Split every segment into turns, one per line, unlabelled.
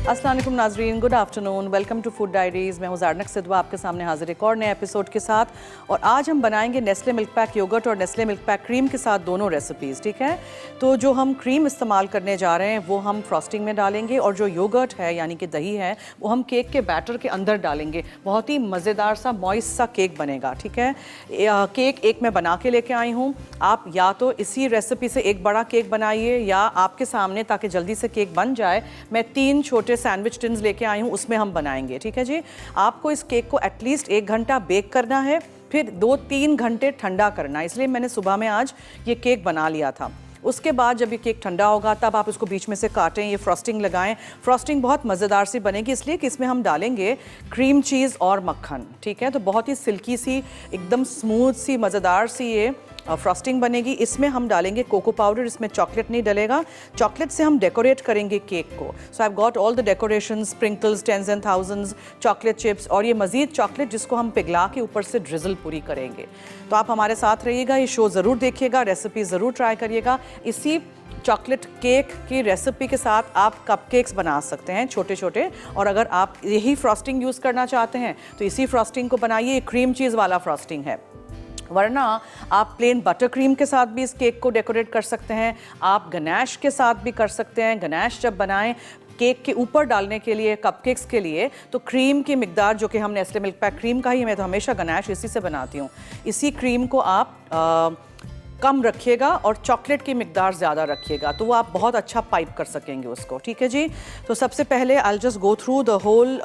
अस्सलाम वालेकुम नाजरीन, good afternoon, welcome to food diaries. मैं हूँ ज़ारनक सिद्वा आपके सामने हाजिर एक और नए एपिसोड के साथ। और आज हम बनाएंगे नेस्ले मिल्क पैक योगर्ट और नेस्ले मिल्क पैक क्रीम के साथ दोनों रेसिपीज़, ठीक है। तो जो हम क्रीम इस्तेमाल करने जा रहे हैं वो हम फ्रॉस्टिंग में डालेंगे और जो योगर्ट है यानी कि दही है वो हम केक के बैटर के अंदर डालेंगे। बहुत ही मज़ेदार सा मॉइस्ट सा केक बनेगा, ठीक है। केक एक मैं बना के लेके आई हूँ। आप या तो इसी रेसिपी से एक बड़ा केक बनाइए या आपके सामने, ताकि जल्दी से केक बन जाए, मैं 3 छोटे सैंडविच टिन्स लेके आई हूँ, उसमें हम बनाएंगे, ठीक है जी। आपको इस केक को एटलीस्ट 1 घंटा बेक करना है, फिर 2-3 घंटे ठंडा करना है। इसलिए मैंने सुबह में आज ये केक बना लिया था। उसके बाद जब ये केक ठंडा होगा तब आप इसको बीच में से काटें, ये फ्रॉस्टिंग लगाएं। फ्रॉस्टिंग बहुत मज़ेदार सी बनेगी इसलिए कि इसमें हम डालेंगे क्रीम चीज़ और मक्खन, ठीक है। तो बहुत ही सिल्की सी, एकदम स्मूथ सी, मज़ेदार सी ये फ्रॉस्टिंग बनेगी। इसमें हम डालेंगे कोको पाउडर, इसमें चॉकलेट नहीं डलेगा। चॉकलेट से हम डेकोरेट करेंगे केक को। So I have got all the decoration, sprinkles, 10s and 1000s, chocolate chips और ये मज़ीद चॉकलेट जिसको हम पिघला के ऊपर से ड्रिजल पूरी करेंगे। तो आप हमारे साथ रहिएगा, ये शो ज़रूर देखिएगा, रेसिपी ज़रूर ट्राई करिएगा। इसी चॉकलेट केक की रेसिपी के साथ आप कपकेक्स बना सकते हैं छोटे छोटे। और अगर आप यही फ्रॉस्टिंग यूज़ करना चाहते हैं तो इसी फ्रॉस्टिंग को बनाइए। ये क्रीम चीज़ वाला फ्रॉस्टिंग है, वरना आप प्लेन बटर क्रीम के साथ भी इस केक को डेकोरेट कर सकते हैं। आप गनैश के साथ भी कर सकते हैं। गनैश जब बनाएं केक के ऊपर डालने के लिए, कपकेक्स के लिए, तो क्रीम की मिकदार जो कि हम नेस्ले मिल्क पैक क्रीम का ही, मैं तो हमेशा गनैश इसी से बनाती हूँ। इसी क्रीम को आप कम रखिएगा और चॉकलेट की मिकदार ज़्यादा रखिएगा, तो वो आप बहुत अच्छा पाइप कर सकेंगे उसको, ठीक है जी। तो सबसे पहले I just go through the whole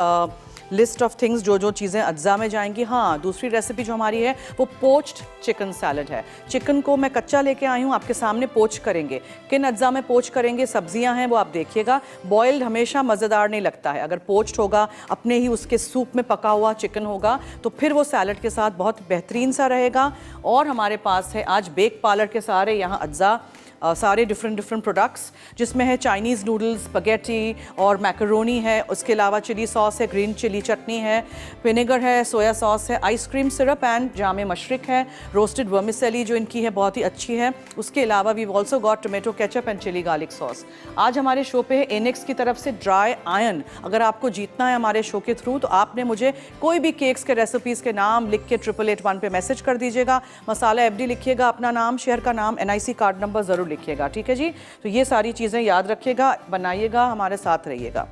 list of things, जो चीज़ें अज्जा में जाएंगी। हाँ, दूसरी रेसिपी जो हमारी है वो पोच्ड चिकन सैलड है। चिकन को मैं कच्चा लेके आई हूँ, आपके सामने पोच करेंगे। किन अज्जा में पोच करेंगे, सब्जियां हैं वो आप देखिएगा। बॉइल्ड हमेशा मज़ेदार नहीं लगता है। अगर पोच्ड होगा, अपने ही उसके सूप में पका हुआ चिकन होगा, तो फिर वो सैलड के साथ बहुत बेहतरीन सा रहेगा। और हमारे पास है आज बेक पार्लर के सारे यहाँ अज्जा, सारे डिफरेंट प्रोडक्ट्स, जिसमें है चाइनीज़ नूडल्स, स्पगेटी और मैकरोनी है। उसके अलावा चिली सॉस है, ग्रीन चिली चटनी है, विनेगर है, सोया सॉस है, आइसक्रीम सिरप एंड जामे मशरिक है, रोस्टेड वर्मिसेली जो इनकी है बहुत ही अच्छी है। उसके अलावा we also got tomato ketchup and chilli garlic sauce. आज हमारे शो पे है एनेक्स की तरफ से ड्राई आयन। अगर आपको जीतना है हमारे शो के थ्रू तो आपने मुझे कोई भी केक्स के रेसिपीज़ के नाम लिख के 8881 पे मैसेज कर दीजिएगा। मसाला FD लिखिएगा, अपना नाम, शहर का नाम, NIC कार्ड नंबर ज़रूर लिखिएगा, ठीक है जी। तो ये सारी चीज़ें याद रखिएगा, बनाइएगा, हमारे साथ रहिएगा।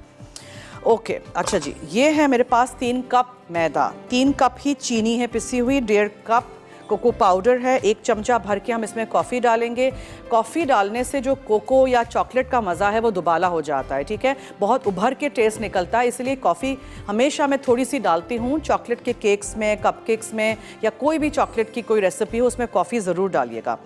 ओके, अच्छा जी, ये है मेरे पास 3 कप मैदा, 3 कप ही चीनी है पिसी हुई, 1.5 कप कोको पाउडर है, 1 चमचा भर के हम इसमें कॉफ़ी डालेंगे। कॉफ़ी डालने से जो कोको या चॉकलेट का मज़ा है वो दुबाला हो जाता है, ठीक है। बहुत उभर के टेस्ट निकलता है, इसलिए कॉफ़ी हमेशा मैं थोड़ी सी डालती हूँ। चॉकलेट के केक्स में, कपकेक्स में या कोई भी चॉकलेट की कोई रेसिपी हो उसमें कॉफ़ी ज़रूर डालिएगा।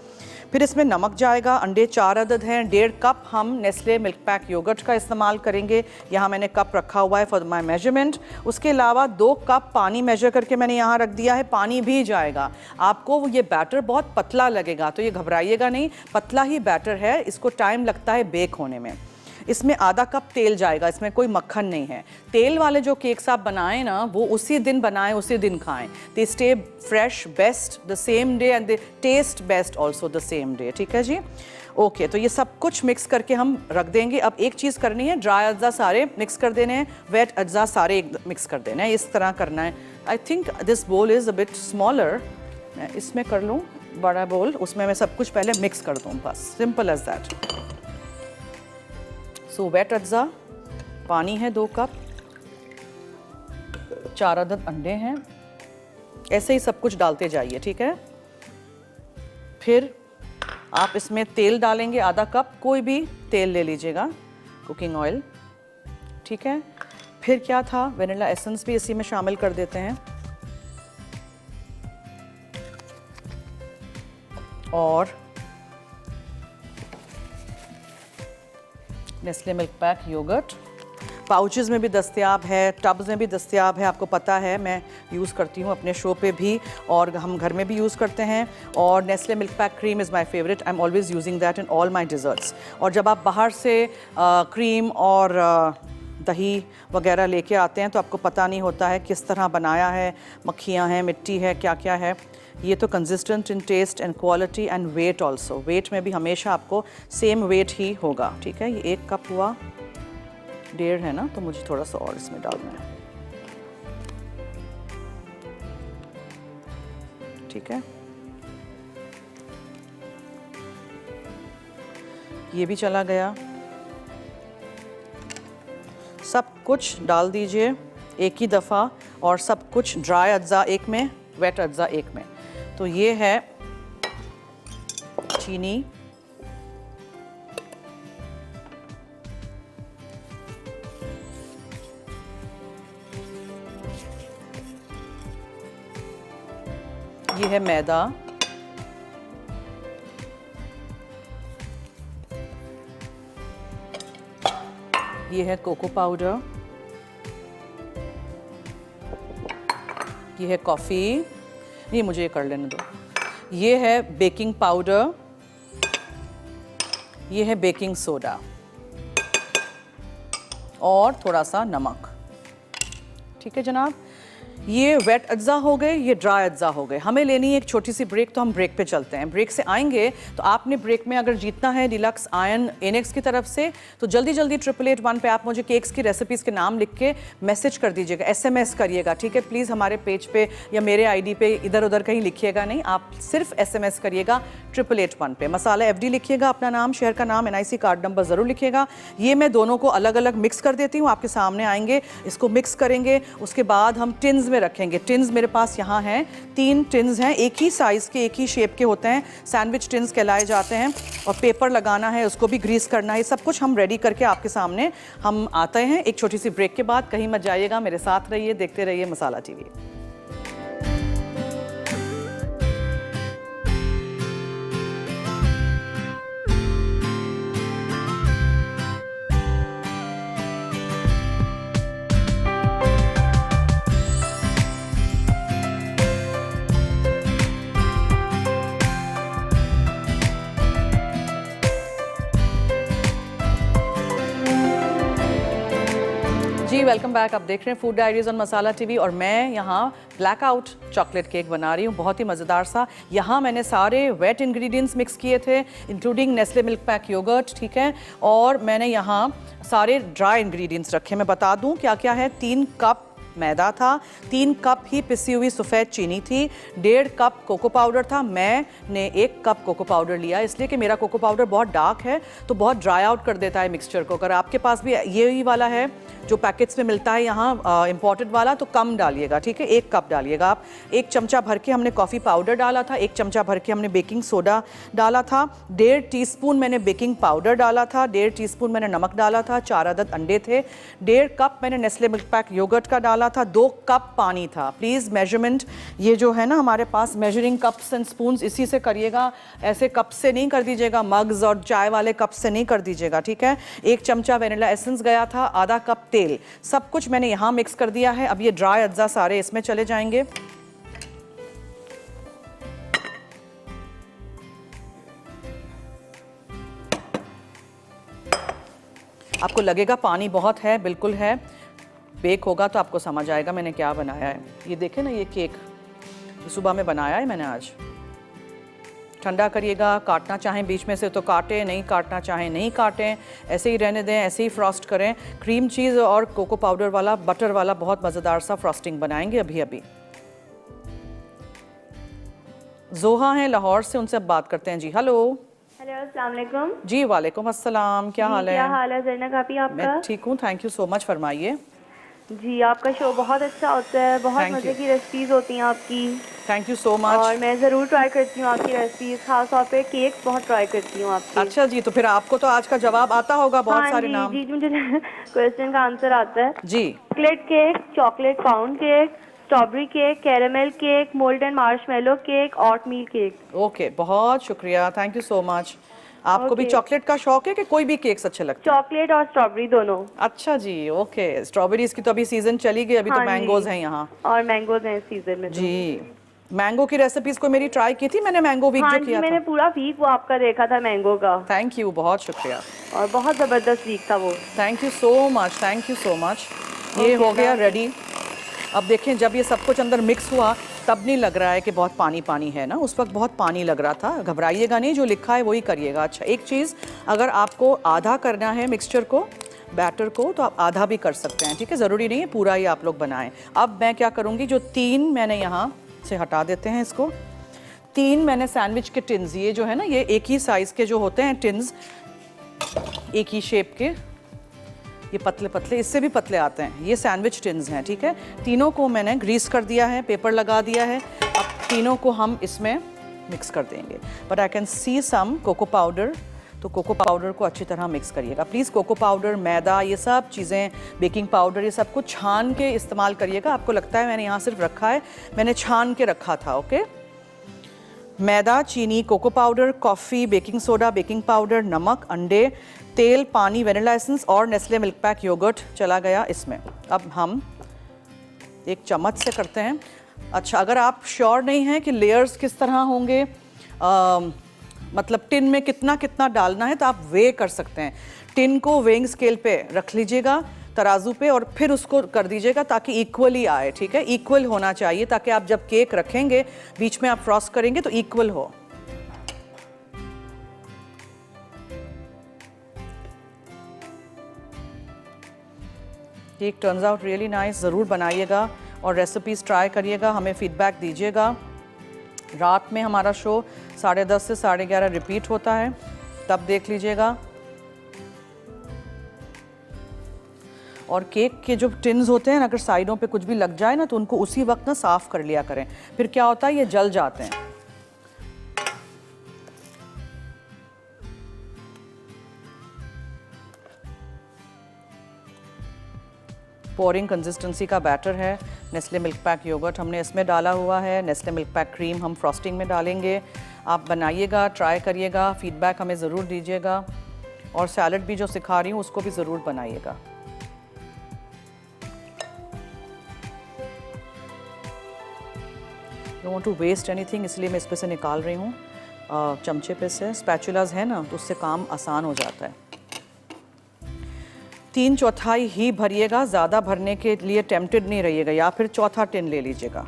फिर इसमें नमक जाएगा, अंडे 4 अदद हैं, 1.5 कप हम नेस्ले मिल्क पैक योगर्ट का इस्तेमाल करेंगे। यहाँ मैंने कप रखा हुआ है फॉर माय मेजरमेंट। उसके अलावा 2 कप पानी मेजर करके मैंने यहाँ रख दिया है, पानी भी जाएगा। आपको ये बैटर बहुत पतला लगेगा तो ये घबराइएगा नहीं, पतला ही बैटर है, इसको टाइम लगता है बेक होने में। इसमें आधा कप तेल जाएगा, इसमें कोई मक्खन नहीं है। तेल वाले जो केक्स आप बनाएं ना वो उसी दिन बनाएं, उसी दिन खाएं। They stay fresh best the same day and they taste best also the same day, ठीक है जी। ओके, तो ये सब कुछ मिक्स करके हम रख देंगे। अब एक चीज़ करनी है, ड्राई अज्जा सारे मिक्स कर देने हैं, वेट अज्जा सारे मिक्स कर देने हैं, इस तरह करना है। आई थिंक दिस बोल इज़ अ बिट स्मॉलर, मैं इसमें कर लूँ बड़ा बोल, उसमें मैं सब कुछ पहले मिक्स कर दूँ, बस simple as that. So wait अज्जा, पानी है 2 कप, 4 अदद अंडे हैं, ऐसे ही सब कुछ डालते जाइए, ठीक है। फिर आप इसमें तेल डालेंगे, आधा कप, कोई भी तेल ले लीजिएगा, कुकिंग ऑयल, ठीक है। फिर क्या था, वेनिला एसेंस भी इसी में शामिल कर देते हैं। और Nestle milk pack yogurt pouches में भी दस्तयाब है, टब्स में भी दस्तयाब है। आपको पता है मैं यूज़ करती हूँ अपने शो पे भी और हम घर में भी यूज़ करते हैं। और Nestle milk pack cream is my favourite, I am always using that in all my desserts. और जब आप बाहर से क्रीम और दही वगैरह लेके आते हैं तो आपको पता नहीं होता है किस तरह बनाया है, मक्खियाँ हैं, मिट्टी है, क्या क्या है। ये तो consistent in taste and quality and weight also, weight में भी हमेशा आपको सेम वेट ही होगा, ठीक है। ये 1 कप हुआ, 1.5 है ना, तो मुझे थोड़ा सा और इसमें डालना है। ठीक है, ये भी चला गया। सब कुछ डाल दीजिए एक ही दफ़ा, और सब कुछ ड्राई अज्जा एक में, वेट अज्जा एक में। तो ये है चीनी, ये है मैदा, ये है कोको पाउडर, ये है कॉफ़ी, नहीं मुझे ये कर लेने दो, ये है बेकिंग पाउडर, ये है बेकिंग सोडा और थोड़ा सा नमक। ठीक है जनाब, ये वेट अज्जा हो गए, ये ड्राई अज्जा हो गए। हमें लेनी है एक छोटी सी ब्रेक, तो हम ब्रेक पे चलते हैं। ब्रेक से आएंगे तो आपने ब्रेक में अगर जीतना है डिलक्स आयन एनेक्स की तरफ से, तो जल्दी जल्दी 888 पे आप मुझे केक्स की रेसिपीज़ के नाम लिख के मैसेज कर दीजिएगा, SMS करिएगा। ठीक है, प्लीज़ हमारे पेज पे या मेरे ID पे इधर उधर कहीं लिखिएगा नहीं, आप सिर्फ SMS करिएगा 888 पे। मसाला FD लिखिएगा, अपना नाम, शहर का नाम, NIC कार्ड नंबर ज़रूर लिखिएगा। ये मैं दोनों को अलग अलग मिक्स कर देती हूँ, आपके सामने आएंगे, इसको मिक्स करेंगे। उसके बाद हम टिन्स में रखेंगे। टिन्स मेरे पास यहाँ हैं, 3 टिन्स हैं, एक ही साइज़ के, एक ही शेप के होते हैं, सैंडविच टिन्स कहलाए जाते हैं। और पेपर लगाना है, उसको भी ग्रीस करना है, सब कुछ हम रेडी करके आपके सामने हम आते हैं एक छोटी सी ब्रेक के बाद। कहीं मत जाइएगा, मेरे साथ रहिए, देखते रहिए मसाला TV। जी वेलकम बैक। आप देख रहे हैं food diaries on masala TV और मैं यहाँ ब्लैकआउट चॉकलेट केक बना रही हूँ, बहुत ही मज़ेदार सा। यहाँ मैंने सारे वेट इंग्रेडिएंट्स मिक्स किए थे, including Nestle milk pack yogurt, ठीक है। और मैंने यहाँ सारे ड्राई इंग्रेडिएंट्स रखे। मैं बता दूँ क्या क्या है। 3 कप मैदा था, 3 कप ही पिसी हुई सफ़ेद चीनी थी, 1.5 कप कोको पाउडर था। मैंने 1 कप कोको पाउडर लिया, इसलिए कि मेरा कोको पाउडर बहुत डार्क है तो बहुत ड्राई आउट कर देता है मिक्सचर को। अगर आपके पास भी यही वाला है जो पैकेट्स में मिलता है यहाँ इम्पोर्टेड वाला, तो कम डालिएगा, ठीक है, 1 कप डालिएगा आप। 1 चमचा भर के हमने कॉफ़ी पाउडर डाला था, 1 चमचा भर के हमने बेकिंग सोडा डाला था, 1.5 टीस्पून मैंने बेकिंग पाउडर डाला था, 1.5 टीस्पून मैंने नमक डाला था, 4 अदद अंडे थे, 1.5 कप मैंने नेस्ले मिल्क पैक योगर्ट का डाला था, 2 कप पानी था। प्लीज़ मेजरमेंट ये जो है ना हमारे पास मेजरिंग कप्स एंड स्पून्स, इसी से करिएगा, ऐसे कप से नहीं कर दीजिएगा, मग्स और चाय वाले कप से नहीं कर दीजिएगा, ठीक है। 1 चमचा वेनिला एसेंस गया था, आधा कप तेल, सब कुछ मैंने यहाँ मिक्स कर दिया है। अब ये ड्राई अज्जा सारे इसमें चले जाएंगे। आपको लगेगा पानी बहुत है, बिल्कुल है, बेक होगा तो आपको समझ आएगा मैंने क्या बनाया है। ये देखें ना, ये केक सुबह में बनाया है मैंने आज। ठंडा करिएगा, काटना चाहें बीच में से तो काटें, नहीं काटना चाहें नहीं काटें, ऐसे ही रहने दें, ऐसे ही फ्रॉस्ट करें। क्रीम चीज़ और कोको पाउडर वाला, बटर वाला बहुत मज़ेदार सा फ्रॉस्टिंग बनाएंगे अभी अभी। जोहा हैं लाहौर से, उनसे अब बात करते हैं जी। हेलो।
हेलो, अस्सलाम वालेकुम।
जी वालेकुम अस्सलाम, क्या हाल है?
क्या हाल है ज़रना कापी आपका?
मैं ठीक हूँ, थैंक यू सो मच, फरमाइए।
जी, आपका शो बहुत अच्छा होता है, बहुत मज़े की रेसिपीज़ होती हैं आपकी।
Thank you so much.
और मैं ज़रूर ट्राई करती हूँ आपकी रेसिपीज़, खास तौर पे केक्स बहुत ट्राई करती हूँ आपकी।
अच्छा जी, तो फिर आपको तो आज का जवाब आता होगा, बहुत सारे नाम।
जी, मुझे क्वेश्चन का आंसर आता है
जी।
Chocolate cake, chocolate pound cake, strawberry cake, caramel cake, molten marshmallow cake, oatmeal cake.
Okay, बहुत शुक्रिया, थैंक यू सो मच। आपको भी चॉकलेट का शौक है कि कोई भी केक्स अच्छे लगते हैं?
चॉकलेट और स्ट्रॉबेरी दोनों।
अच्छा जी, ओके। स्ट्रॉबेरीज की तो अभी सीजन चली गई, अभी तो मैंगोज हैं यहाँ।
और मैंगोज हैं इस सीजन में
जी। मैंगो की रेसिपीज को मेरी ट्राई की थी मैंने, मैंगो वीक जो किया था।
मैंने पूरा वीक वो आपका देखा था मैंगो का।
थैंक यू, बहुत शुक्रिया,
और बहुत ज़बरदस्त वीक था वो।
Thank you so much, thank you so much. ये हो गया रेडी। अब देखें, जब ये सब कुछ अंदर मिक्स हुआ तब नहीं लग रहा है कि बहुत पानी पानी है ना, उस वक्त बहुत पानी लग रहा था। घबराइएगा नहीं, जो लिखा है वही करिएगा। अच्छा, एक चीज़, अगर आपको आधा करना है मिक्सचर को बैटर को तो आप आधा भी कर सकते हैं, ठीक है, ज़रूरी नहीं है पूरा ही आप लोग बनाएं। अब मैं क्या करूँगी, जो 3 मैंने यहाँ से हटा देते हैं इसको, 3 मैंने सैंडविच के टिन्स, ये जो है ना ये एक ही साइज़ के जो होते हैं टिन्स, एक ही शेप के, ये पतले पतले, इससे भी पतले आते हैं, ये सैंडविच टिन्स हैं, ठीक है। तीनों को मैंने ग्रीस कर दिया है, पेपर लगा दिया है। अब तीनों को हम इसमें मिक्स कर देंगे। But I can see some cocoa powder, तो कोको पाउडर को अच्छी तरह मिक्स करिएगा प्लीज़। कोको पाउडर, मैदा, ये सब चीज़ें, बेकिंग पाउडर, ये सब कुछ छान के इस्तेमाल करिएगा। आपको लगता है मैंने यहाँ सिर्फ रखा है, मैंने छान के रखा था, ओके। मैदा, चीनी, cocoa powder, coffee, baking soda, baking powder, नमक, अंडे, तेल, पानी, वेनिला एसेंस और नेस्ले मिल्क पैक योगर्ट चला गया इसमें। अब हम एक चम्मच से करते हैं। अच्छा, अगर आप श्योर नहीं हैं कि लेयर्स किस तरह होंगे, मतलब टिन में कितना कितना डालना है, तो आप वे कर सकते हैं। टिन को वेइंग स्केल पे रख लीजिएगा, तराजू पे, और फिर उसको कर दीजिएगा ताकि इक्वली आए, ठीक है। इक्वल होना चाहिए ताकि आप जब केक रखेंगे, बीच में आप फ्रॉस्ट करेंगे तो इक्वल हो। Cake turns out really nice. ज़रूर बनाइएगा और रेसिपीज़ ट्राई करिएगा, हमें फीडबैक दीजिएगा। रात में हमारा शो 10:30 से 11:30 रिपीट होता है, तब देख लीजिएगा। और केक के जो टिन्स होते हैं, अगर साइडों पे कुछ भी लग जाए ना, तो उनको उसी वक्त ना साफ़ कर लिया करें, फिर क्या होता है ये जल जाते हैं। पोरिंग कंसिस्टेंसी का बैटर है। नेस्ले मिल्क पैक योगर्ट हमने इसमें डाला हुआ है। नेस्ले मिल्क पैक क्रीम हम फ्रॉस्टिंग में डालेंगे। आप बनाइएगा, ट्राई करिएगा, फीडबैक हमें ज़रूर दीजिएगा। और सैलड भी जो सिखा रही हूँ उसको भी ज़रूर बनाइएगा। Don't want to waste anything, इसलिए मैं इस पे से निकाल रही हूँ, चमचे पे से। स्पैचुलास है ना, तो उससे काम आसान हो जाता है। 3/4 ही भरिएगा, ज़्यादा भरने के लिए टेम्प्टेड नहीं रहिएगा, या फिर चौथा टिन ले लीजिएगा।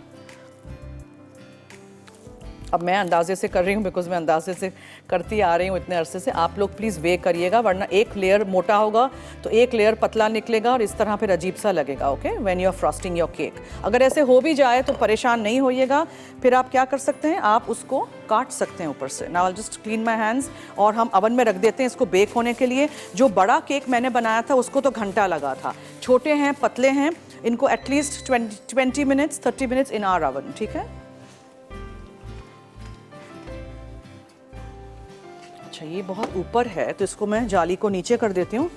अब मैं अंदाजे से कर रही हूँ, बिकॉज मैं अंदाजे से करती आ रही हूँ इतने अरसे से। आप लोग प्लीज़ वे करिएगा, वरना एक लेयर मोटा होगा तो एक लेयर पतला निकलेगा और इस तरह फिर अजीब सा लगेगा, okay, when you are frosting your cake. अगर ऐसे हो भी जाए तो परेशान नहीं होइएगा, फिर आप क्या कर सकते हैं, आप उसको काट सकते हैं ऊपर से। Now I just clean my hands, और हम अवन में रख देते हैं इसको बेक होने के लिए। जो बड़ा केक मैंने बनाया था उसको तो घंटा लगा था, छोटे हैं, पतले हैं, इनको at least 20 minutes 30 minutes in our oven, ठीक है। अच्छा, ये बहुत ऊपर है तो इसको मैं जाली को नीचे कर देती हूँ।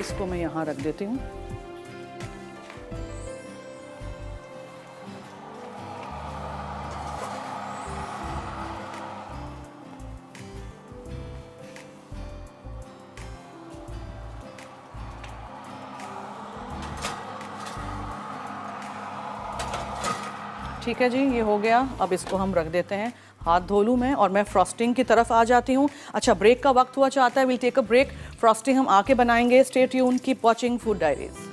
इसको मैं यहाँ रख देती हूँ। ठीक है जी, ये हो गया। अब इसको हम रख देते हैं। हाथ धो लूँ मैं, और मैं फ्रॉस्टिंग की तरफ आ जाती हूँ। अच्छा, ब्रेक का वक्त हुआ चाहता है, will take a break. Frosting हम आके बनाएंगे। Stay tune, keep watching food diaries.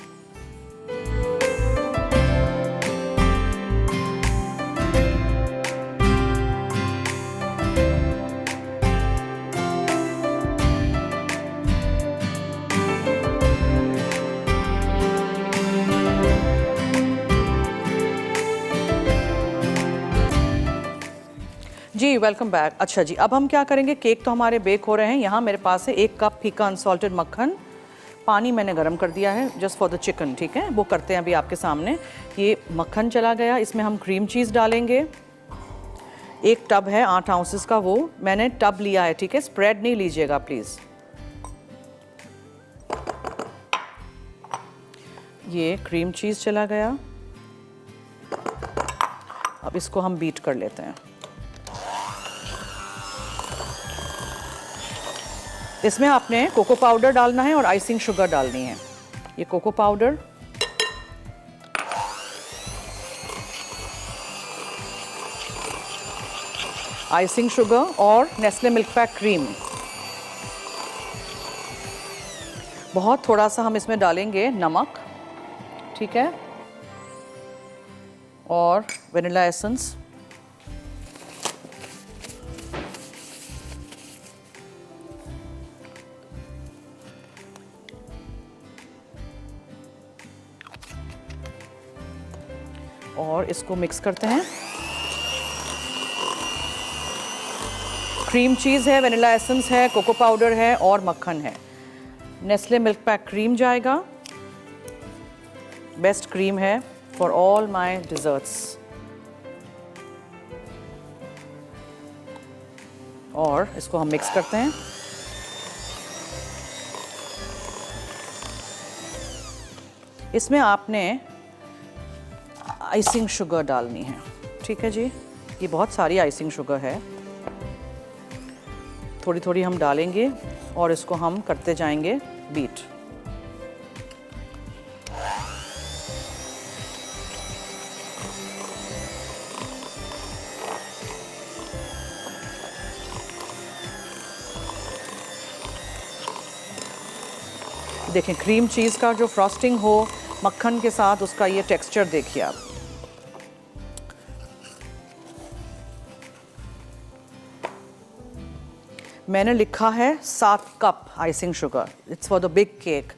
जी, वेलकम बैक। अच्छा जी, अब हम क्या करेंगे, केक तो हमारे बेक हो रहे हैं। यहाँ मेरे पास है 1 कप फीका अनसॉल्टेड मक्खन। पानी मैंने गरम कर दिया है जस्ट फॉर द चिकन, ठीक है, वो करते हैं अभी आपके सामने। ये मक्खन चला गया, इसमें हम क्रीम चीज़ डालेंगे। 1 टब है 8 आउंसेस का, वो मैंने टब लिया है, ठीक है, स्प्रेड नहीं लीजिएगा प्लीज़। ये क्रीम चीज़ चला गया। अब इसको हम बीट कर लेते हैं। इसमें आपने कोको पाउडर डालना है और आइसिंग शुगर डालनी है। ये कोको पाउडर, आइसिंग शुगर और नेस्ले मिल्क पैक क्रीम। बहुत थोड़ा सा हम इसमें डालेंगे नमक, ठीक है, और वनीला एसेंस। और इसको मिक्स करते हैं। क्रीम चीज़ है, वनीला एसेंस है, कोको पाउडर है और मक्खन है। नेस्ले मिल्क पैक क्रीम जाएगा। बेस्ट क्रीम है फॉर ऑल माय डिज़र्ट्स। और इसको हम मिक्स करते हैं। इसमें आपने आइसिंग शुगर डालनी है, ठीक है जी। ये बहुत सारी आइसिंग शुगर है, थोड़ी थोड़ी हम डालेंगे और इसको हम करते जाएंगे बीट। देखें क्रीम चीज़ का जो फ्रॉस्टिंग हो मक्खन के साथ, उसका ये टेक्सचर देखिए आप। मैंने लिखा है 7 cup icing sugar, it's for the big cake,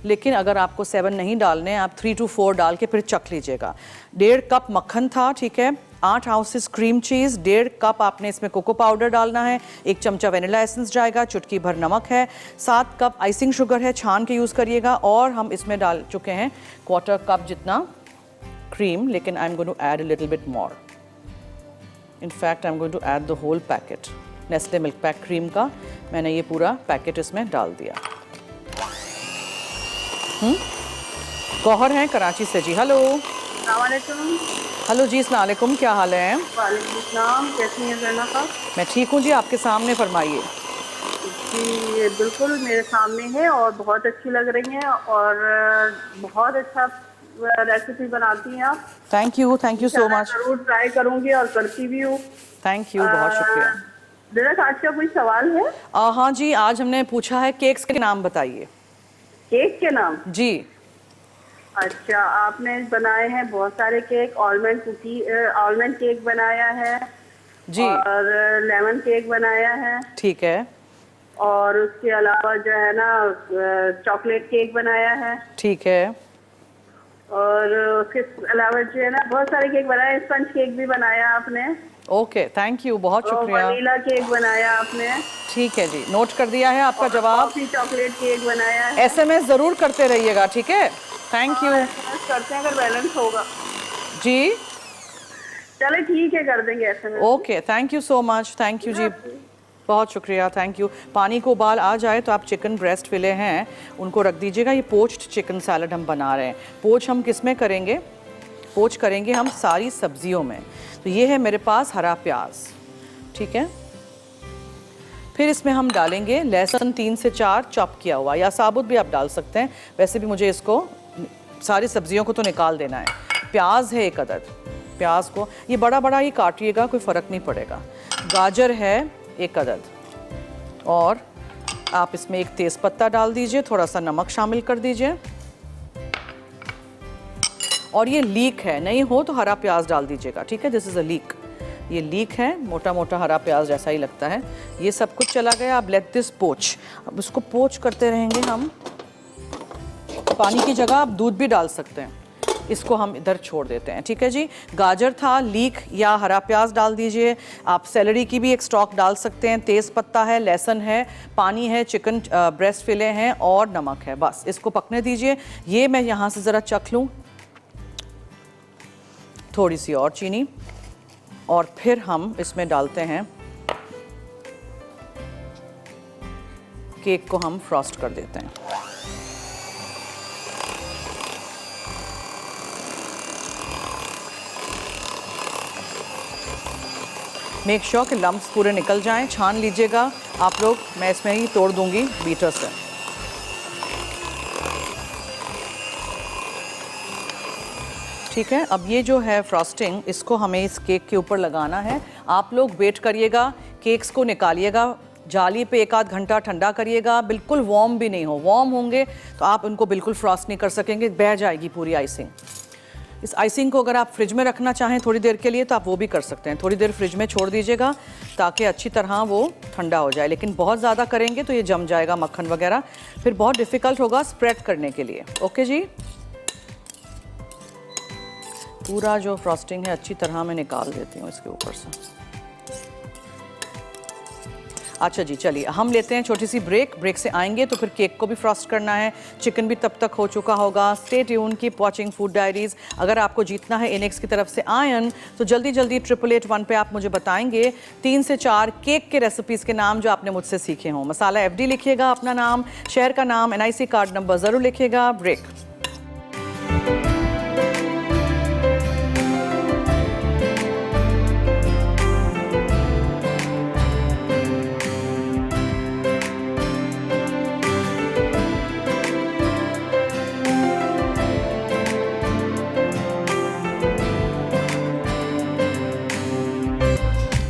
लेकिन अगर आपको 7 नहीं डालने, आप 3 to 4 डाल के फिर चख लीजिएगा। 1.5 कप मक्खन था, ठीक है, 8 आउंसेस क्रीम चीज़, 1.5 कप आपने इसमें कोको पाउडर डालना है, 1 चमचा वनीला एसेंस जाएगा, चुटकी भर नमक है, 7 कप आइसिंग शुगर है, छान के यूज़ करिएगा। और हम इसमें डाल चुके हैं 1/4 कप जितना क्रीम, लेकिन I am going to add a little bit more. In fact I am going to add the whole packet. Nestle milk pack cream का मैंने ये पूरा पैकेट इसमें डाल दिया। गौहर हैं कराची से जी। हेलो। हेलो जी, अस्सलाम वालेकुम, क्या हाल है?
वालेकुम अस्सलाम, कैसी हैं ज़ैनब साहब?
मैं ठीक हूँ जी, आपके सामने फरमाइए।
जी ये बिल्कुल मेरे सामने है और बहुत अच्छी लग रही हैं और बहुत अच्छा रेसिपी बनाती हैं आप।
Thank you so much.
ज़रूर ट्राई करूँगी और करती भी हूँ।
थैंक यू, बहुत शुक्रिया।
ज़रा आज का कोई सवाल है?
हाँ जी, आज हमने पूछा है केक्स के नाम बताइए।
केक के नाम?
जी।
अच्छा, आपने बनाए हैं बहुत सारे केक। आलमंड केक बनाया है
जी।
और लेमन केक बनाया है,
ठीक है।
और उसके अलावा जो है ना चॉकलेट केक बनाया है,
ठीक है।
और उसके अलावा जो है ना बहुत सारे केक बनाए। स्पंज केक भी बनाया आपने।
ओके, थैंक यू, बहुत
और
शुक्रिया।
वनीला केक बनाया आपने।
ठीक है जी, नोट कर दिया है आपका जवाब।
कॉफी चॉकलेट केक बनाया है।
SMS ज़रूर करते रहिएगा, ठीक है। Thank you.
SMS करते हैं अगर बैलेंस होगा।
जी
चले ठीक है, कर देंगे SMS।
Okay, thank you so much, thank you जी, बहुत शुक्रिया, थैंक यू। पानी को उबाल आ जाए तो आप चिकन ब्रेस्ट फिले हैं उनको रख दीजिएगा। ये पोच्ड चिकन सैलड हम बना रहे हैं। पोच हम किस में करेंगे? पोच करेंगे हम सारी सब्जियों में। तो ये है मेरे पास हरा प्याज, ठीक है। फिर इसमें हम डालेंगे लहसुन 3 से 4 चॉप किया हुआ, या साबुत भी आप डाल सकते हैं। वैसे भी मुझे इसको सारी सब्जियों को तो निकाल देना है। प्याज है 1 अदद, प्याज को ये बड़ा बड़ा ही काटिएगा, कोई फ़र्क नहीं पड़ेगा। गाजर है 1 अदद, और आप इसमें 1 तेज़पत्ता डाल दीजिए, थोड़ा सा नमक शामिल कर दीजिए। और ये लीक है, नहीं हो तो हरा प्याज डाल दीजिएगा, ठीक है। दिस इज़ अ लीक, ये लीक है, मोटा मोटा हरा प्याज जैसा ही लगता है। ये सब कुछ चला गया। अब लेट दिस पोच, अब इसको पोच करते रहेंगे हम। पानी की जगह आप दूध भी डाल सकते हैं। इसको हम इधर छोड़ देते हैं, ठीक है जी। गाजर था, लीक या हरा प्याज डाल दीजिए। आप सेलरी की भी एक स्टॉक डाल सकते हैं। तेज़ पत्ता है, लहसुन है, पानी है, चिकन ब्रेस्ट फिले हैं और नमक है। बस इसको पकने दीजिए। ये मैं यहाँ से ज़रा चख लूँ, थोड़ी सी और चीनी, और फिर हम इसमें डालते हैं केक को, हम फ्रॉस्ट कर देते हैं। मेक श्योर कि लम्प्स पूरे निकल जाएं। छान लीजिएगा आप लोग, मैं इसमें ही तोड़ दूंगी बीटर से। ठीक है। अब ये जो है फ्रॉस्टिंग, इसको हमें इस केक के ऊपर लगाना है। आप लोग वेट करिएगा, केक्स को निकालिएगा जाली पे 1 आध घंटा ठंडा करिएगा, बिल्कुल वार्म भी नहीं हो। वार्म होंगे तो आप उनको बिल्कुल फ्रॉस्ट नहीं कर सकेंगे, बह जाएगी पूरी आइसिंग। इस आइसिंग को अगर आप फ्रिज में रखना चाहें थोड़ी देर के लिए तो आप वो भी कर सकते हैं। थोड़ी देर फ्रिज में छोड़ दीजिएगा ताकि अच्छी तरह वो ठंडा हो जाए, लेकिन बहुत ज़्यादा करेंगे तो ये जम जाएगा मक्खन वगैरह, फिर बहुत डिफ़िकल्ट होगा स्प्रेड करने के लिए। ओके जी, पूरा जो फ्रॉस्टिंग है अच्छी तरह मैं निकाल देती हूँ इसके ऊपर से। अच्छा जी, चलिए हम लेते हैं छोटी सी ब्रेक से आएंगे तो फिर केक को भी फ्रॉस्ट करना है, चिकन भी तब तक हो चुका होगा। Stay tune, keep watching food diaries. अगर आपको जीतना है इनेक्स की तरफ से आयन तो जल्दी 8881 पे आप मुझे बताएंगे 3 से 4 केक के रेसिपीज़ के नाम जो आपने मुझसे सीखे हों। मसाला FD लिखिएगा, अपना नाम, शहर का नाम, NIC कार्ड नंबर ज़रूर लिखिएगा। ब्रेक।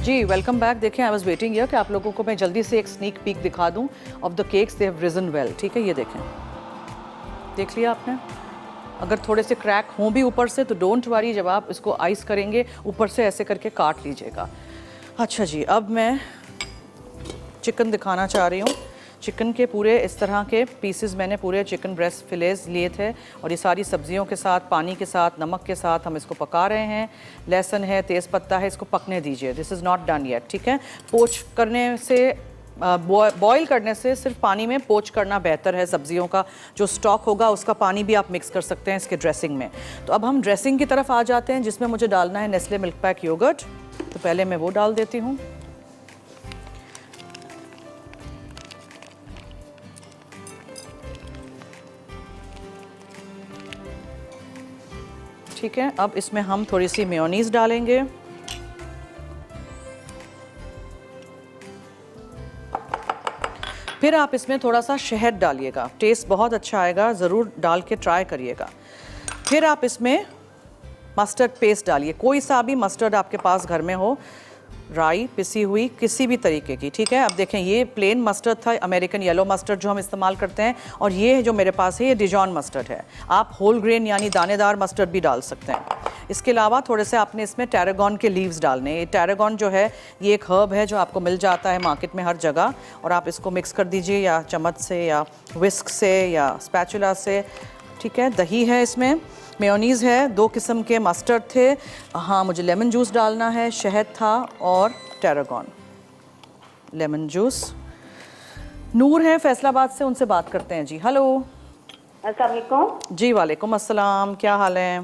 जी वेलकम बैक। देखें, आई वाज वेटिंग हियर कि आप लोगों को मैं जल्दी से एक स्नीक पीक दिखा दूं of the cakes, they have risen well. ठीक है, ये देखें, देख लिया आपने। अगर थोड़े से क्रैक हों भी ऊपर से तो डोंट वरी, जब आप इसको आइस करेंगे ऊपर से ऐसे करके काट लीजिएगा। अच्छा जी, अब मैं चिकन दिखाना चाह रही हूँ। चिकन के पूरे इस तरह के पीसेस मैंने पूरे चिकन ब्रेस्ट फिलेज लिए थे और ये सारी सब्जियों के साथ, पानी के साथ, नमक के साथ हम इसको पका रहे हैं। लहसुन है, तेज़पत्ता है, इसको पकने दीजिए। This is not done yet. ठीक है, पोच करने से, बॉईल करने से सिर्फ पानी में पोच करना बेहतर है। सब्जियों का जो स्टॉक होगा उसका पानी भी आप मिक्स कर सकते हैं इसके ड्रेसिंग में। तो अब हम ड्रेसिंग की तरफ आ जाते हैं जिसमें मुझे डालना है नेस्ले मिल्क पैक योगर्ट। तो पहले मैं वो डाल देती हूँ। ठीक है, अब इसमें हम थोड़ी सी मेयोनीज़ डालेंगे। फिर आप इसमें थोड़ा सा शहद डालिएगा, टेस्ट बहुत अच्छा आएगा, ज़रूर डाल के ट्राई करिएगा। फिर आप इसमें मस्टर्ड पेस्ट डालिए, कोई सा भी मस्टर्ड आपके पास घर में हो, राई पिसी हुई किसी भी तरीके की। ठीक है, अब देखें ये प्लेन मस्टर्ड था, अमेरिकन येलो मस्टर्ड जो हम इस्तेमाल करते हैं, और ये जो मेरे पास है ये डिजॉन मस्टर्ड है। आप होल ग्रेन यानी दानेदार मस्टर्ड भी डाल सकते हैं। इसके अलावा थोड़े से आपने इसमें टैरागॉन के लीव्स डालने। ये टैरागॉन जो है ये एक हर्ब है जो आपको मिल जाता है मार्केट में हर जगह, और आप इसको मिक्स कर दीजिए या चम्मच से या विस्क से या स्पैचुला से। ठीक है, दही है इसमें, मेयोनीज़ है, 2 किस्म के मस्टर्ड थे, हाँ मुझे लेमन जूस डालना है, शहद था और टैरागॉन लेमन जूस। नूर है फैसलाबाद से, उनसे बात करते हैं जी। हेलो।
अस्सलाम वालेकुम।
जी वालेकुम अस्सलाम, क्या हाल है?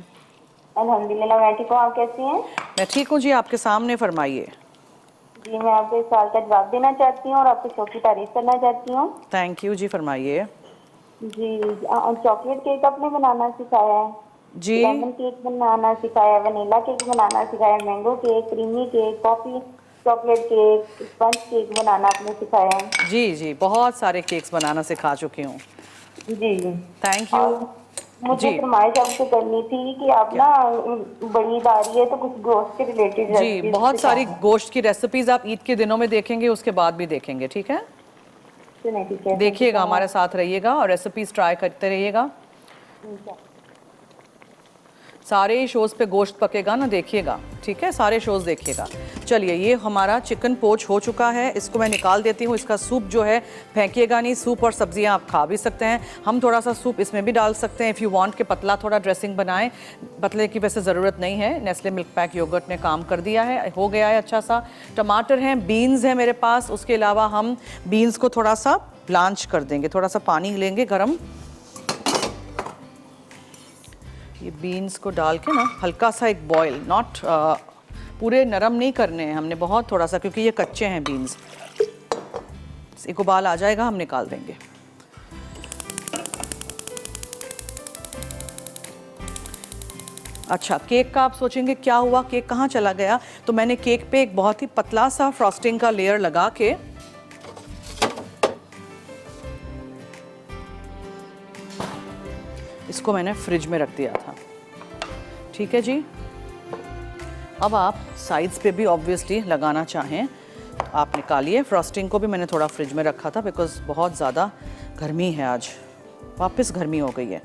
अल्हम्दुलिल्लाह मैं ठीक हूँ, आप कैसी हैं?
मैं ठीक हूँ जी, आपके सामने फरमाइए।
जी मैं आपको इस सवाल का जवाब देना चाहती हूँ और आपकी शो की तारीफ करना चाहती हूँ।
थैंक यू जी, फरमाइए।
जी, चॉकलेट केक आपने बनाना सिखाया है
जी,
लेमन केक बनाना सिखाया, वनीला केक बनाना सिखाया, mango cake, creamy cake, coffee chocolate cake, sponge cake बनाना आपने सिखाया है।
जी जी, बहुत सारे केक्स बनाना सिखा चुकी हूँ।
जी जी,
थैंक यू।
मुझे
जी।
फरमाइश आपसे करनी थी कि आप ना बड़ी ईद आ रही है तो कुछ गोश्त के रिलेटेड
जी, बहुत सारी गोश्त की रेसिपीज़ आप ईद के दिनों में देखेंगे, उसके बाद भी देखेंगे। ठीक है, देखिएगा, हमारे साथ रहिएगा और रेसिपीज़ ट्राई करते रहिएगा। सारे ही शोज़ पे गोश्त पकेगा ना, देखिएगा। ठीक है, सारे शोज़ देखिएगा। चलिए, ये हमारा चिकन पोच हो चुका है, इसको मैं निकाल देती हूँ। इसका सूप जो है फेंकिएगा नहीं, सूप और सब्जियाँ आप खा भी सकते हैं। हम थोड़ा सा सूप इसमें भी डाल सकते हैं इफ़ यू वांट के पतला थोड़ा ड्रेसिंग बनाएं। पतले की वैसे ज़रूरत नहीं है, नेस्ले मिल्क पैक योगर्ट ने काम कर दिया है, हो गया है अच्छा सा। टमाटर हैं, बीन्स हैं मेरे पास, उसके अलावा हम बीन्स को थोड़ा सा ब्लांच कर देंगे, थोड़ा सा पानी लेंगे गरम, ये बीन्स को डाल के ना हल्का सा एक बॉईल, नॉट पूरे नरम नहीं करने हैं हमने, बहुत थोड़ा सा, क्योंकि ये कच्चे हैं बीन्स। एक उबाल आ जाएगा हम निकाल देंगे। अच्छा, केक का आप सोचेंगे क्या हुआ, केक कहाँ चला गया? तो मैंने केक पे एक बहुत ही पतला सा फ्रॉस्टिंग का लेयर लगा के इसको मैंने फ्रिज में रख दिया था। ठीक है जी, अब आप साइड्स पे भी ऑब्वियसली लगाना चाहें आप निकालिए। फ्रॉस्टिंग को भी मैंने थोड़ा फ्रिज में रखा था बिकॉज बहुत ज़्यादा गर्मी है आज, वापस गर्मी हो गई है।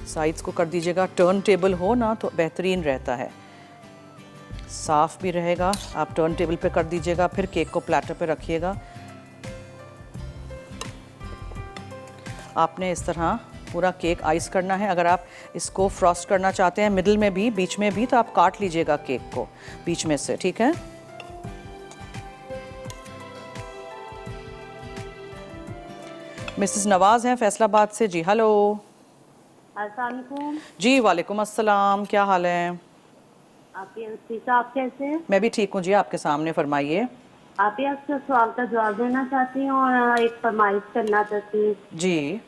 साइड्स को कर दीजिएगा, टर्न टेबल हो ना तो बेहतरीन रहता है, साफ भी रहेगा। आप टर्न टेबल पे कर दीजिएगा, फिर केक को प्लेटर पे रखिएगा। आपने इस तरह पूरा केक आइस करना है। अगर आप इसको फ्रॉस्ट करना चाहते हैं मिडिल में भी, बीच में भी, तो आप काट लीजिएगा केक को बीच में से, ठीक है। मिसेस नवाज हैं फैसलाबाद से जी, हेलो।
अस्सलाम वालेकुम।
जी वालेकुम अस्सलाम, क्या हाल है?
आप कैसे हैं?
मैं भी ठीक हूँ जी, आपके सामने फरमाइए।
आप ही आपसे सवाल का जवाब देना चाहती हूँ और एक फरमाइश करना चाहती हूँ
जी।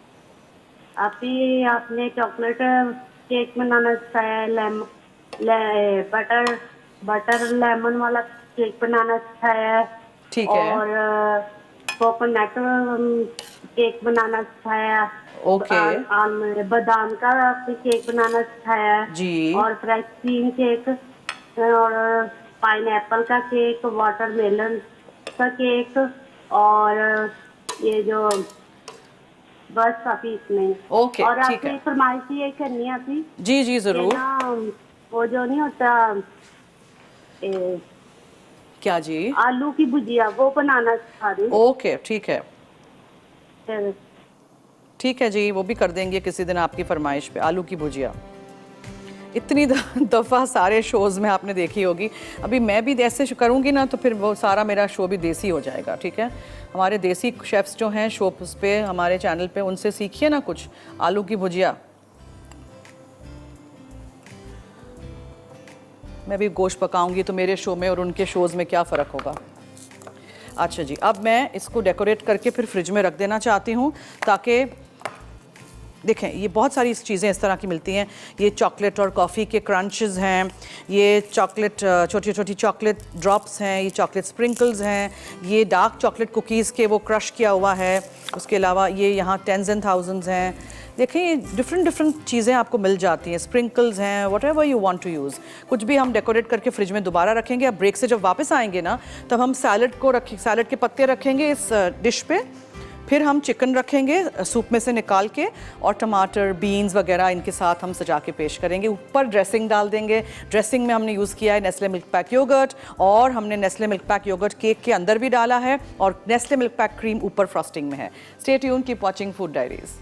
आपने चॉकलेट केक बनाना सिखाया है, बटर लेमन वाला केक बनाना सिखाया है,
ठीक है।
और कोकोनट केक बनाना सिखाया है,
ओके।
बादाम का केक बनाना सिखाया है
जी।
और फ्रेश क्रीम केक और पाइनएप्पल का केक, वाटरमेलन का केक और ये जो बस अभी इसमें।
ओके,
और
ठीक
आपसे
है।
फरमाइश ये करनी है अभी
जी जी
ये
ज़रूर।
ना वो जो नहीं होता
क्या जी?
आलू की भुजिया, वो बनाना सिखा रही हूँ।
ओके, ठीक है।
फिर
ठीक है जी, वो भी कर देंगे किसी दिन आपकी फरमाइश पे, आलू की भुजिया। इतनी दफ़ा सारे शोज़ में आपने देखी होगी, अभी मैं भी ऐसे करूँगी ना तो फिर वो सारा मेरा शो भी देसी हो जाएगा, ठीक है। हमारे देसी शेफ्स जो हैं शो पे हमारे चैनल पे, उनसे सीखिए ना कुछ, आलू की भुजिया। मैं भी गोश्त पकाऊंगी तो मेरे शो में और उनके शोज़ में क्या फ़र्क होगा। अच्छा जी, अब मैं इसको डेकोरेट करके फिर फ्रिज में रख देना चाहती हूँ ताकि देखें, ये बहुत सारी चीज़ें इस तरह की मिलती हैं। ये चॉकलेट और कॉफ़ी के क्रंचेस हैं, ये चॉकलेट छोटी छोटी चॉकलेट ड्रॉप्स हैं, ये चॉकलेट स्प्रिंकल्स हैं, ये डार्क चॉकलेट कुकीज़ के वो क्रश किया हुआ है। उसके अलावा ये यहाँ 10s and 1000s हैं। देखें, ये डिफरेंट चीज़ें आपको मिल जाती हैं, स्प्रिंकल्स हैं, whatever you want to use. कुछ भी हम डेकोरेट करके फ्रिज में दोबारा रखेंगे। अब ब्रेक से जब वापस आएंगे ना, तब हम सैलड के पत्ते रखेंगे इस डिश पे, फिर हम चिकन रखेंगे सूप में से निकाल के, और टमाटर, बीन्स वगैरह इनके साथ हम सजा के पेश करेंगे। ऊपर ड्रेसिंग डाल देंगे। ड्रेसिंग में हमने यूज़ किया है नेस्ले मिल्क पैक योगर्ट, और हमने Nestle milk pack yogurt cake के अंदर भी डाला है, और नेस्ले मिल्क पैक क्रीम ऊपर फ्रॉस्टिंग में है। Stay tune, keep watching food diaries.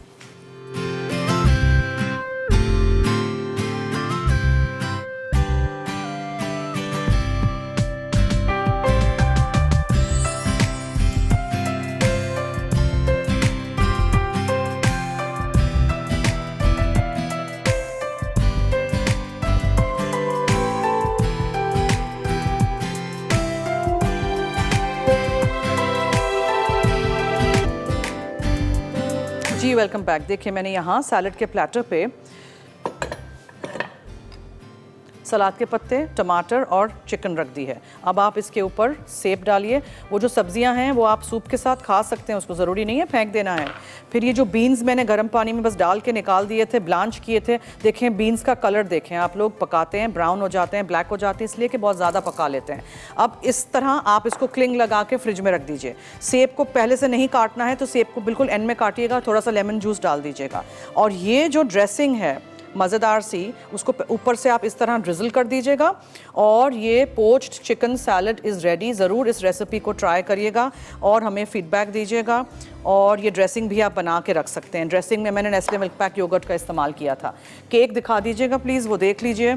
जी वेलकम बैक। देखिए, मैंने यहाँ सैलड के प्लेटर पे सलाद के पत्ते, टमाटर और चिकन रख दी है। अब आप इसके ऊपर सेब डालिए। वो जो सब्जियां हैं वो आप सूप के साथ खा सकते हैं, उसको ज़रूरी नहीं है फेंक देना है। फिर ये जो बीन्स मैंने गर्म पानी में बस डाल के निकाल दिए थे, ब्लांच किए थे, देखें बीन्स का कलर देखें। आप लोग पकाते हैं ब्राउन हो जाते हैं, ब्लैक हो जाते हैं, इसलिए कि बहुत ज़्यादा पका लेते हैं। अब इस तरह आप इसको क्लिंग लगा के फ्रिज में रख दीजिए। सेब को पहले से नहीं काटना है तो सेब को बिल्कुल एंड में काटिएगा, थोड़ा सा लेमन जूस डाल दीजिएगा। और ये जो ड्रेसिंग है मज़ेदार सी, उसको ऊपर से आप इस तरह ड्रिजल कर दीजिएगा, और ये poached chicken salad is ready. ज़रूर इस रेसिपी को ट्राई करिएगा और हमें फीडबैक दीजिएगा। और ये ड्रेसिंग भी आप बना के रख सकते हैं। ड्रेसिंग में मैंने नेस्ले मिल्क पैक योगर्ट का इस्तेमाल किया था। केक दिखा दीजिएगा प्लीज़, वो देख लीजिए।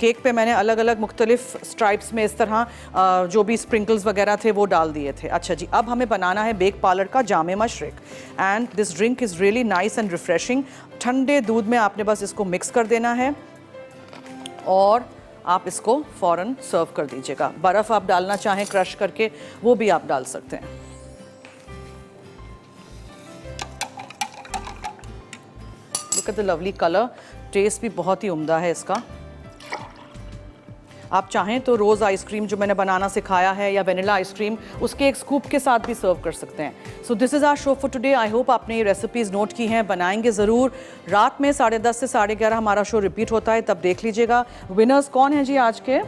केक पे मैंने अलग अलग मुख्तलिफ स्ट्राइप्स में इस तरह जो भी स्प्रिंकल्स वगैरह थे वो डाल दिए थे। अच्छा जी, अब हमें बनाना है बेक पार्लर का जामे Mashrak, and this drink is really nice and refreshing. ठंडे दूध में आपने बस इसको मिक्स कर देना है और आप इसको फ़ौरन सर्व कर दीजिएगा। बर्फ़ आप डालना चाहें क्रश करके, वो भी आप डाल सकते हैं। Look at the lovely colour, taste भी बहुत ही उम्दा है इसका। आप चाहें तो रोज़ आइसक्रीम जो मैंने बनाना सिखाया है या वेनिला आइसक्रीम उसके एक स्कूप के साथ भी सर्व कर सकते हैं। So this is our show for today. I hope आपने ये रेसिपीज़ नोट की हैं, बनाएंगे ज़रूर। रात में 10:30 से 11:30 हमारा शो रिपीट होता है, तब देख लीजिएगा। विनर्स कौन हैं जी आज के?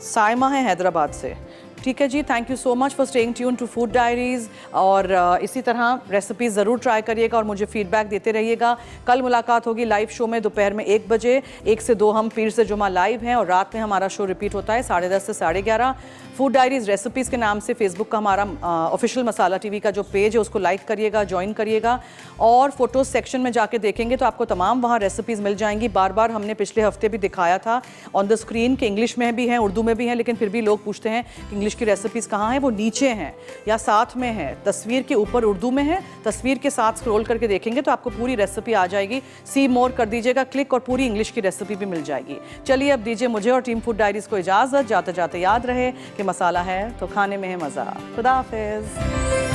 साइमा है हैदराबाद से। ठीक है जी, thank you so much for staying tune to food diaries. और इसी तरह रेसिपीज़ ज़रूर ट्राई करिएगा और मुझे फीडबैक देते रहिएगा। कल मुलाकात होगी लाइव शो में दोपहर में 1 बजे। 1 से 2 हम पीर से जुमा लाइव हैं और रात में हमारा शो रिपीट होता है 10:30 से 11:30। फूड डायरीज़ रेसिपीज़ के नाम से फेसबुक का हमारा ऑफिशियल मसाला टीवी का जो पेज है उसको लाइक करिएगा, ज्वाइन करिएगा। और फोटोज़ सेक्शन में जाके देखेंगे तो आपको तमाम वहाँ रेसिपीज़ मिल जाएंगी। बार बार हमने पिछले हफ्ते भी दिखाया था ऑन द स्क्रीन कि इंग्लिश में भी हैं, उर्दू में भी हैं, लेकिन फिर भी लोग पूछते हैं कि इंग्लिश की रेसिपीज़ कहाँ हैं। वो नीचे हैं या साथ में है, तस्वीर के ऊपर उर्दू में है, तस्वीर के साथ स्क्रॉल करके देखेंगे तो आपको पूरी रेसिपी आ जाएगी। सी मोर कर दीजिएगा क्लिक और पूरी इंग्लिश की रेसिपी भी मिल जाएगी। चलिए अब दीजिए मुझे और टीम फूड डायरीज़ को इजाज़त। जाते जाते याद रहे कि मसाला है तो खाने में है मज़ा। खुदा हाफिज़।